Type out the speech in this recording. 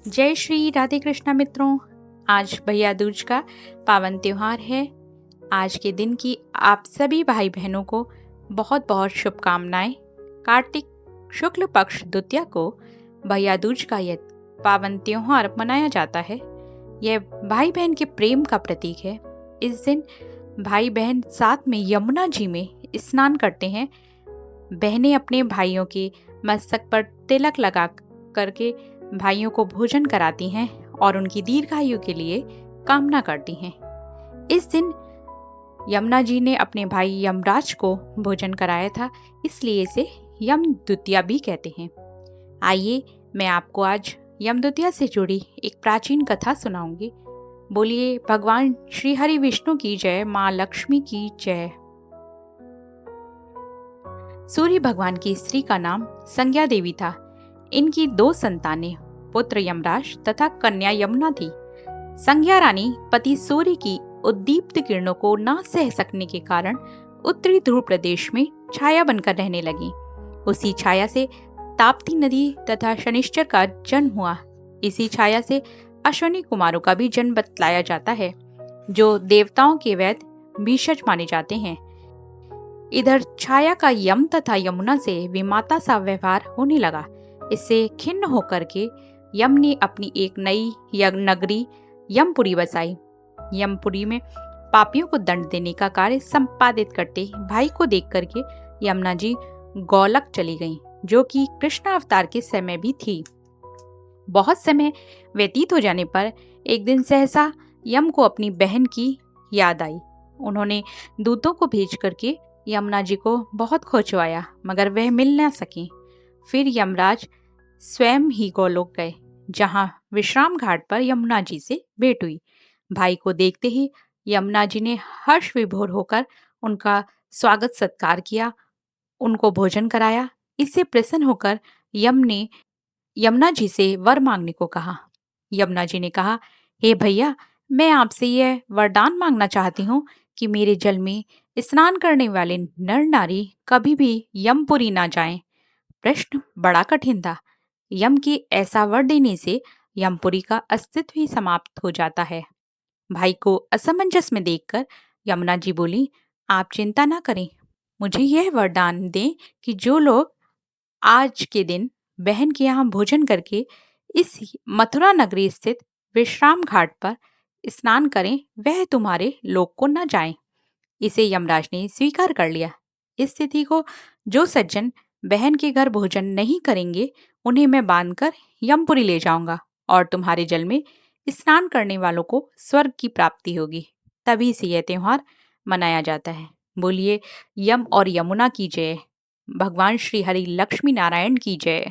जय श्री राधे कृष्णा मित्रों। आज भैया दूज का पावन त्योहार है। आज के दिन की आप सभी भाई बहनों को बहुत बहुत शुभकामनाएं। कार्तिक शुक्ल पक्ष द्वितीया को भैया दूज का यह पावन त्योहार मनाया जाता है। यह भाई बहन के प्रेम का प्रतीक है। इस दिन भाई बहन साथ में यमुना जी में स्नान करते हैं। बहनें अपने भाइयों के मस्तक पर तिलक लगा करके भाइयों को भोजन कराती हैं और उनकी दीर्घायु के लिए कामना करती हैं। इस दिन यमुना जी ने अपने भाई यमराज को भोजन कराया था, इसलिए इसे यम द्वितीया भी कहते हैं। आइए मैं आपको आज यम द्वितीया से जुड़ी एक प्राचीन कथा सुनाऊंगी। बोलिए भगवान श्री हरि विष्णु की जय, माँ लक्ष्मी की जय। सूर्य भगवान की स्त्री का नाम संज्ञा देवी था। इनकी 2 संतानें, पुत्र यमराज तथा कन्या यमुना थी। संज्ञा रानी पति सूर्य की उद्दीप्त किरणों को न सह सकने के कारण उत्तरी ध्रुव प्रदेश में छाया बनकर रहने लगी। उसी छाया से ताप्ती नदी तथा शनिश्चर का जन्म हुआ। इसी छाया से अश्विनी कुमारों का भी जन्म बतलाया जाता है, जो देवताओं के वैद्य भीषज माने जाते हैं। इधर छाया का यम तथा यमुना से विमाता सा व्यवहार होने लगा। इससे खिन्न होकर के यम ने अपनी एक नई नगरी यमपुरी बसाई। यमपुरी में पापियों को दंड देने का कार्य संपादित करते भाई को देख करके यमुना जी गौलक चली गईं, जो कि कृष्ण अवतार के समय भी थी। बहुत समय व्यतीत हो जाने पर एक दिन सहसा यम को अपनी बहन की याद आई। उन्होंने दूतों को भेज करके यमुना जी को बहुत खोजवाया, मगर वह मिल न सकी। फिर यमराज स्वयं ही गोलोक गए, जहां विश्राम घाट पर यमुना जी से भेंट हुई। भाई को देखते ही यमुना जी ने हर्ष विभोर होकर उनका स्वागत सत्कार किया, उनको भोजन कराया। इससे प्रसन्न होकर यम ने यमुना जी से वर मांगने को कहा। यमुना जी ने कहा, हे भैया, मैं आपसे यह वरदान मांगना चाहती हूँ कि मेरे जल में स्नान करने वाले नर नारी कभी भी यमपुरी ना जाएं। प्रश्न बड़ा कठिन था। यम की ऐसा वर देने से यमपुरी का अस्तित्व ही समाप्त हो जाता है। भाई को असमंजस में देखकर यमुना जी बोली, आप चिंता ना करें, मुझे यह वरदान दें कि जो लोग आज के दिन बहन के यहाँ भोजन करके इस मथुरा नगरी स्थित विश्राम घाट पर स्नान करें, वह तुम्हारे लोक को न जाएं। इसे यमराज ने स्वीकार कर लिया। इस स्थिति को जो सज्जन बहन के घर भोजन नहीं करेंगे, उन्हें मैं बांधकर यमपुरी ले जाऊंगा और तुम्हारे जल में स्नान करने वालों को स्वर्ग की प्राप्ति होगी। तभी से यह त्योहार मनाया जाता है। बोलिए यम और यमुना की जय। भगवान श्री हरि लक्ष्मी नारायण की जय।